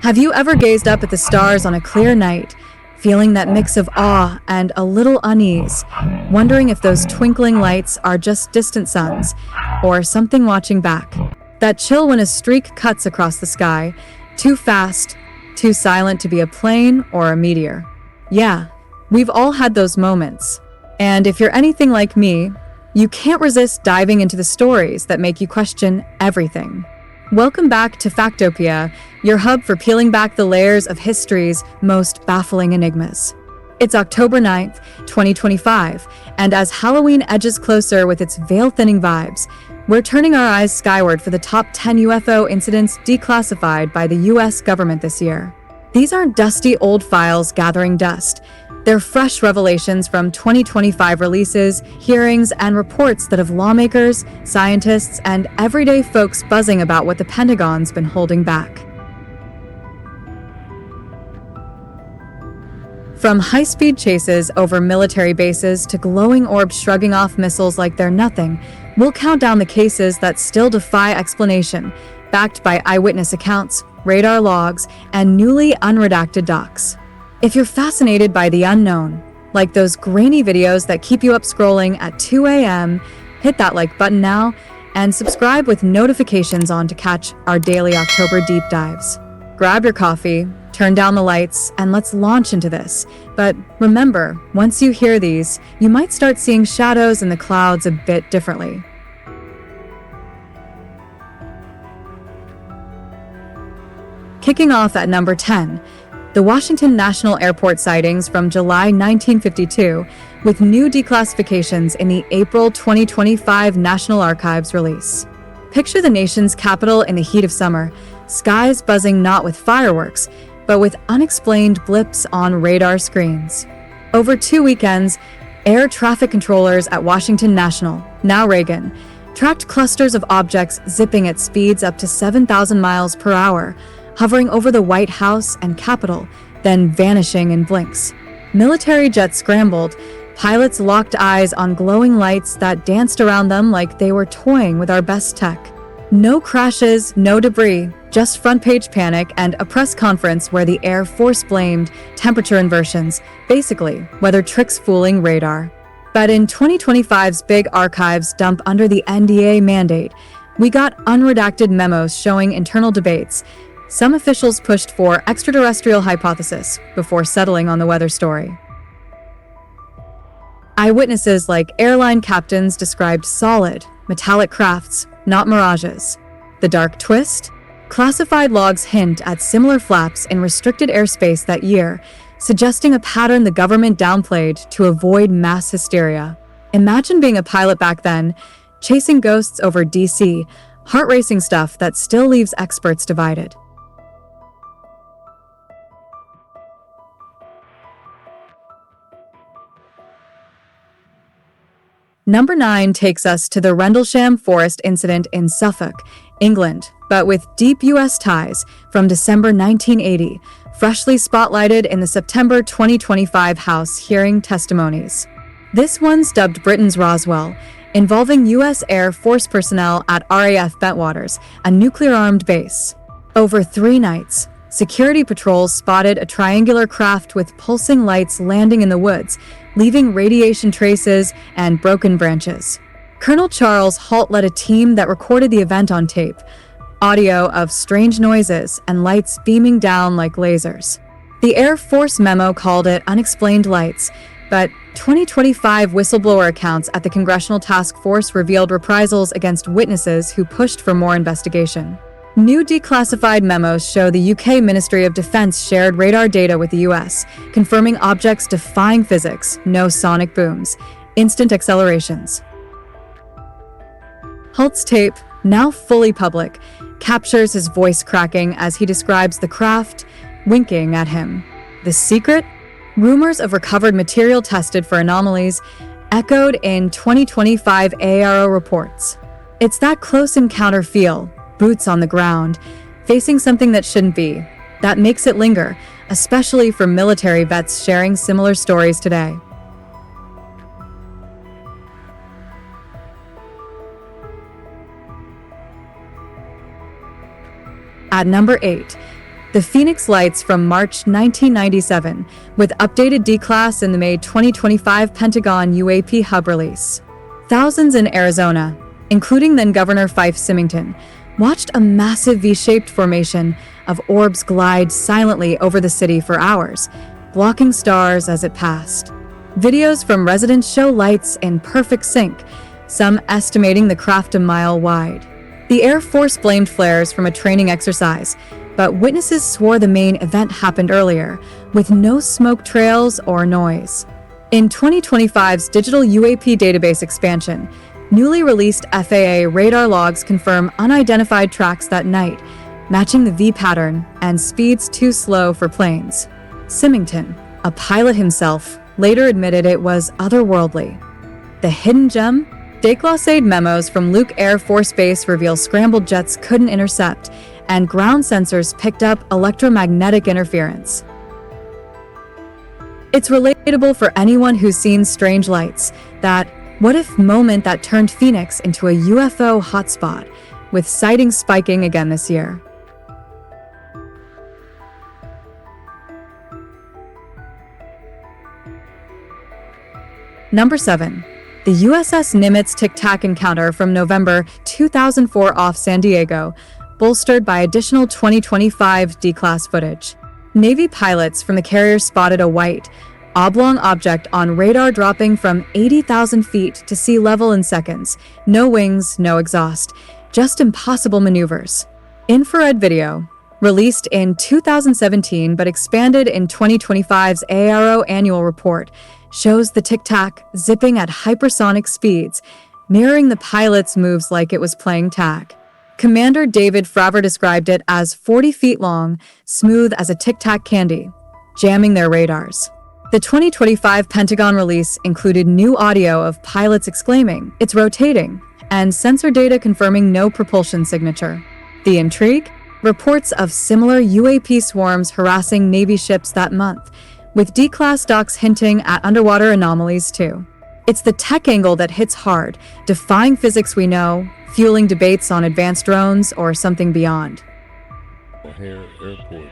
Have you ever gazed up at the stars on a clear night, feeling that mix of awe and a little unease, wondering if those twinkling lights are just distant suns or something watching back? That chill when a streak cuts across the sky, too fast, too silent to be a plane or a meteor. Yeah, we've all had those moments. And if you're anything like me, you can't resist diving into the stories that make you question everything. Welcome back to Factopia, your hub for peeling back the layers of history's most baffling enigmas. It's October 9th, 2025, and as Halloween edges closer with its veil-thinning vibes, we're turning our eyes skyward for the top 10 UFO incidents declassified by the US government this year. These aren't dusty old files gathering dust. They're fresh revelations from 2025 releases, hearings, and reports that have lawmakers, scientists, and everyday folks buzzing about what the Pentagon's been holding back. From high-speed chases over military bases to glowing orbs shrugging off missiles like they're nothing, we'll count down the cases that still defy explanation, backed by eyewitness accounts, radar logs, and newly unredacted docs. If you're fascinated by the unknown, like those grainy videos that keep you up scrolling at 2 a.m., hit that like button now and subscribe with notifications on to catch our daily October deep dives. Grab your coffee, turn down the lights, and let's launch into this. But remember, once you hear these, you might start seeing shadows in the clouds a bit differently. Kicking off at number 10, the Washington National Airport sightings from July 1952, with new declassifications in the April 2025 National Archives release. Picture the nation's capital in the heat of summer, skies buzzing not with fireworks, but with unexplained blips on radar screens. Over 2 weekends, air traffic controllers at Washington National, now Reagan, tracked clusters of objects zipping at speeds up to 7,000 miles per hour, hovering over the White House and Capitol, then vanishing in blinks. Military jets scrambled, pilots locked eyes on glowing lights that danced around them like they were toying with our best tech. No crashes, no debris, just front-page panic and a press conference where the Air Force blamed temperature inversions, basically weather tricks fooling radar. But in 2025's big archives dump under the NDA mandate, we got unredacted memos showing internal debates. Some officials pushed for extraterrestrial hypothesis before settling on the weather story. Eyewitnesses like airline captains described solid, metallic crafts, not mirages. The dark twist? Classified logs hint at similar flaps in restricted airspace that year, suggesting a pattern the government downplayed to avoid mass hysteria. Imagine being a pilot back then, chasing ghosts over DC, heart-racing stuff that still leaves experts divided. Number 9 takes us to the Rendlesham Forest incident in Suffolk, England, but with deep U.S. ties from December 1980, freshly spotlighted in the September 2025 House hearing testimonies. This one's dubbed Britain's Roswell, involving U.S. Air Force personnel at RAF Bentwaters, a nuclear-armed base. Over 3 nights, security patrols spotted a triangular craft with pulsing lights landing in the woods, leaving radiation traces and broken branches. Colonel Charles Halt led a team that recorded the event on tape, audio of strange noises and lights beaming down like lasers. The Air Force memo called it unexplained lights, but 2025 whistleblower accounts at the Congressional Task Force revealed reprisals against witnesses who pushed for more investigation. New declassified memos show the UK Ministry of Defense shared radar data with the US, confirming objects defying physics, no sonic booms, instant accelerations. Halt's tape, now fully public, captures his voice cracking as he describes the craft, winking at him. The secret? Rumors of recovered material tested for anomalies echoed in 2025 AARO reports. It's that close encounter feel, boots on the ground, facing something that shouldn't be, that makes it linger, especially for military vets sharing similar stories today. At number 8, The Phoenix Lights from March 1997, with updated D-Class in the May 2025 Pentagon UAP hub release. Thousands in Arizona, including then-Governor Fife Symington, watched a massive V-shaped formation of orbs glide silently over the city for hours, blocking stars as it passed. Videos from residents show lights in perfect sync, some estimating the craft a mile wide. The Air Force blamed flares from a training exercise, but witnesses swore the main event happened earlier, with no smoke trails or noise. In 2025's digital UAP database expansion, newly released FAA radar logs confirm unidentified tracks that night, matching the V pattern and speeds too slow for planes. Symington, a pilot himself, later admitted it was otherworldly. The hidden gem? Declassified memos from Luke Air Force Base reveal scrambled jets couldn't intercept, and ground sensors picked up electromagnetic interference. It's relatable for anyone who's seen strange lights, that what-if moment that turned Phoenix into a UFO hotspot, with sightings spiking again this year. Number 7. The USS Nimitz Tic Tac encounter from November 2004 off San Diego, bolstered by additional 2025 D-Class footage. Navy pilots from the carrier spotted a white, oblong object on radar dropping from 80,000 feet to sea level in seconds. No wings, no exhaust, just impossible maneuvers. Infrared video, released in 2017 but expanded in 2025's AARO annual report, shows the Tic Tac zipping at hypersonic speeds, mirroring the pilot's moves like it was playing tag. Commander David Fravor described it as 40 feet long, smooth as a Tic Tac candy, jamming their radars. The 2025 Pentagon release included new audio of pilots exclaiming, "It's rotating," and sensor data confirming no propulsion signature. The intrigue? Reports of similar UAP swarms harassing Navy ships that month, with D-Class docs hinting at underwater anomalies too. It's the tech angle that hits hard, defying physics we know, fueling debates on advanced drones or something beyond.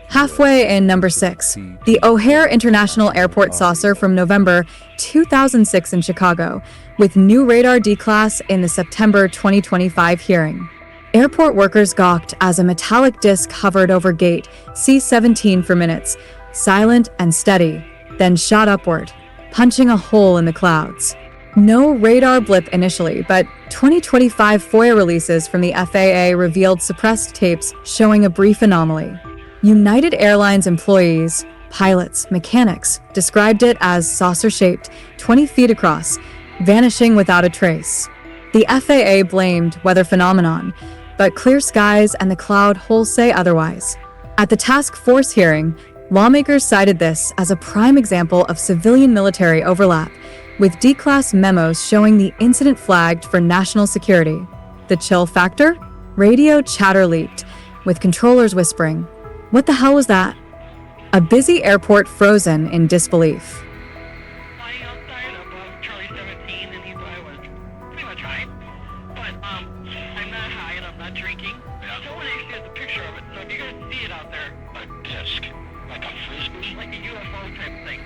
Halfway in number 6, the O'Hare International Airport saucer from November 2006 in Chicago, with new radar D-Class in the September 2025 hearing. Airport workers gawked as a metallic disc hovered over gate C-17 for minutes, silent and steady, then shot upward, punching a hole in the clouds. No radar blip initially, but 2025 FOIA releases from the FAA revealed suppressed tapes showing a brief anomaly. United Airlines employees, pilots, mechanics described it as saucer-shaped, 20 feet across, vanishing without a trace. The FAA blamed weather phenomenon, but clear skies and the cloud holes say otherwise. At the task force hearing, lawmakers cited this as a prime example of civilian-military overlap, with D-Class memos showing the incident flagged for national security. The chill factor? Radio chatter leaked, with controllers whispering, "What the hell was that?" A busy airport frozen in disbelief. Flying outside above Charlie 17, and he thought I was pretty much high. But I'm not high and I'm not drinking. No one actually has a picture of it, so if you're gonna see it out there, a disc, like a frisbee, like a UFO type thing.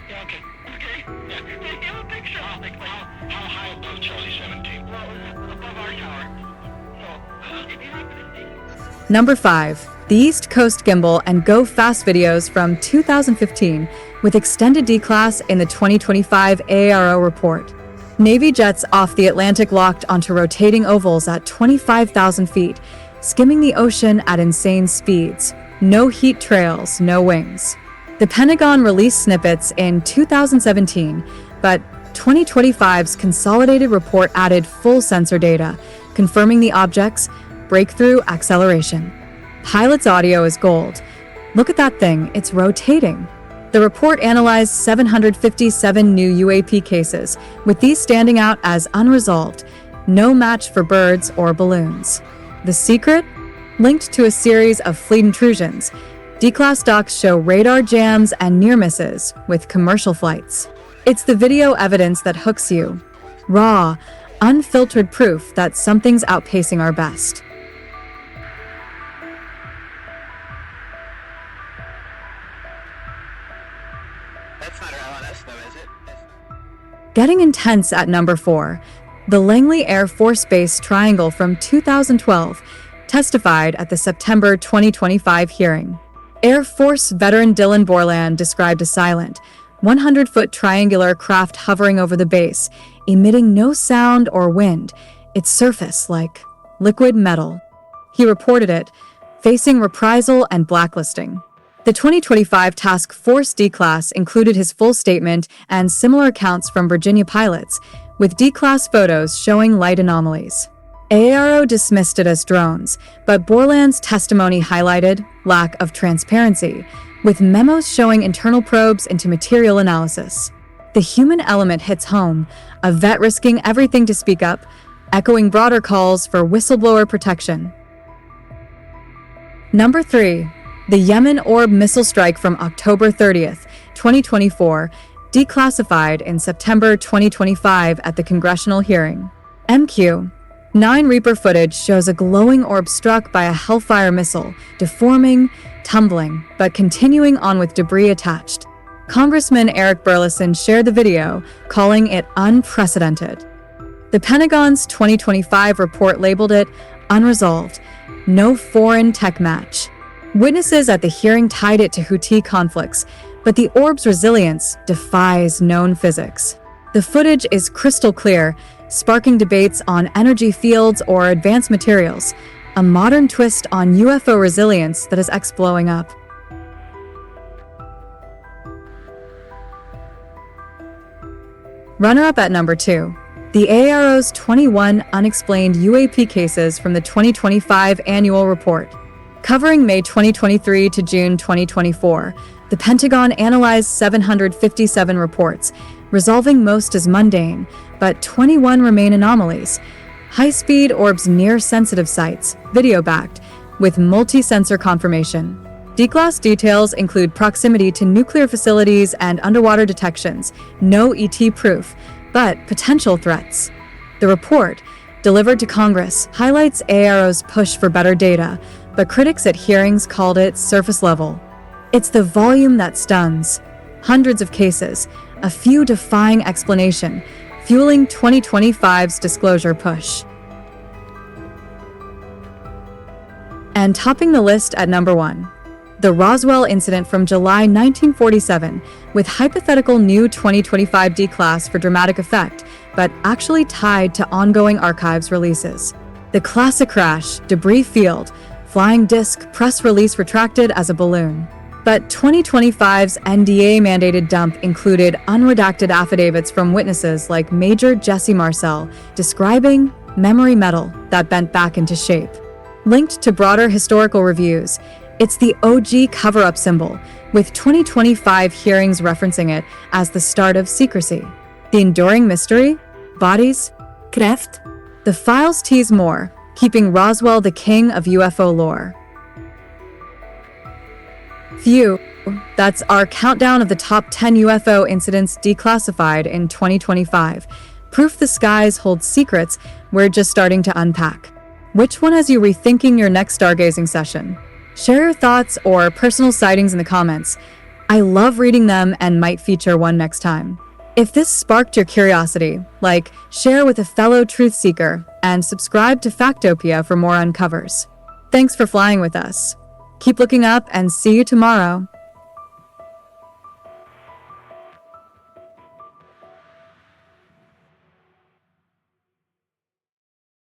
Yeah, okay. Okay. Yeah. You have a picture of it, like how high above Charlie 17? Well, above our tower. So if you happen to see. Number 5. The East Coast Gimbal and Go Fast videos from 2015, with extended D-Class in the 2025 AARO report. Navy jets off the Atlantic locked onto rotating ovals at 25,000 feet, skimming the ocean at insane speeds. No heat trails, no wings. The Pentagon released snippets in 2017, but 2025's consolidated report added full sensor data, confirming the object's breakthrough acceleration. Pilot's audio is gold. "Look at that thing, it's rotating." The report analyzed 757 new UAP cases, with these standing out as unresolved, no match for birds or balloons. The secret? Linked to a series of fleet intrusions, D-Class docs show radar jams and near misses with commercial flights. It's the video evidence that hooks you. Raw, unfiltered proof that something's outpacing our best. Getting intense at number 4. The Langley Air Force Base triangle from 2012 testified at the September 2025 hearing. Air Force veteran Dylan Borland described a silent, 100-foot triangular craft hovering over the base, emitting no sound or wind, its surface like liquid metal. He reported it, facing reprisal and blacklisting. The 2025 Task Force declass included his full statement and similar accounts from Virginia pilots, with declass photos showing light anomalies. AARO dismissed it as drones, but Borland's testimony highlighted lack of transparency, with memos showing internal probes into material analysis. The human element hits home, a vet risking everything to speak up, echoing broader calls for whistleblower protection. Number 3. The Yemen Orb missile strike from October 30th, 2024, declassified in September 2025 at the congressional hearing. MQ 9 Reaper footage shows a glowing orb struck by a Hellfire missile, deforming, tumbling, but continuing on with debris attached. Congressman Eric Burleson shared the video, calling it unprecedented. The Pentagon's 2025 report labeled it unresolved, no foreign tech match. Witnesses at the hearing tied it to Houthi conflicts, but the orb's resilience defies known physics. The footage is crystal clear, sparking debates on energy fields or advanced materials, a modern twist on UFO resilience that is blowing up. Runner-up at number 2. The AARO's 21 unexplained UAP cases from the 2025 annual report. Covering May 2023 to June 2024, the Pentagon analyzed 757 reports, resolving most as mundane, but 21 remain anomalies. High-speed orbs near sensitive sites, video-backed, with multi-sensor confirmation. Declass details include proximity to nuclear facilities and underwater detections, no ET proof, but potential threats. The report, delivered to Congress, highlights AARO's push for better data, but critics at hearings called it surface level. It's the volume that stuns. Hundreds of cases, a few defying explanation, fueling 2025's disclosure push. And topping the list at number 1. The Roswell incident from July 1947, with hypothetical new 2025 declass for dramatic effect, but actually tied to ongoing archives releases. The classic crash, debris field, flying disc, press release retracted as a balloon. But 2025's NDA-mandated dump included unredacted affidavits from witnesses like Major Jesse Marcel, describing memory metal that bent back into shape. Linked to broader historical reviews, it's the OG cover-up symbol, with 2025 hearings referencing it as the start of secrecy. The enduring mystery? Bodies? Kraft? The files tease more, keeping Roswell the king of UFO lore. Phew, that's our countdown of the top 10 UFO incidents declassified in 2025. Proof the skies hold secrets we're just starting to unpack. Which one has you rethinking your next stargazing session? Share your thoughts or personal sightings in the comments. I love reading them and might feature one next time. If this sparked your curiosity, share with a fellow truth seeker, and subscribe to Factopia for more uncovers. Thanks for flying with us. Keep looking up and see you tomorrow.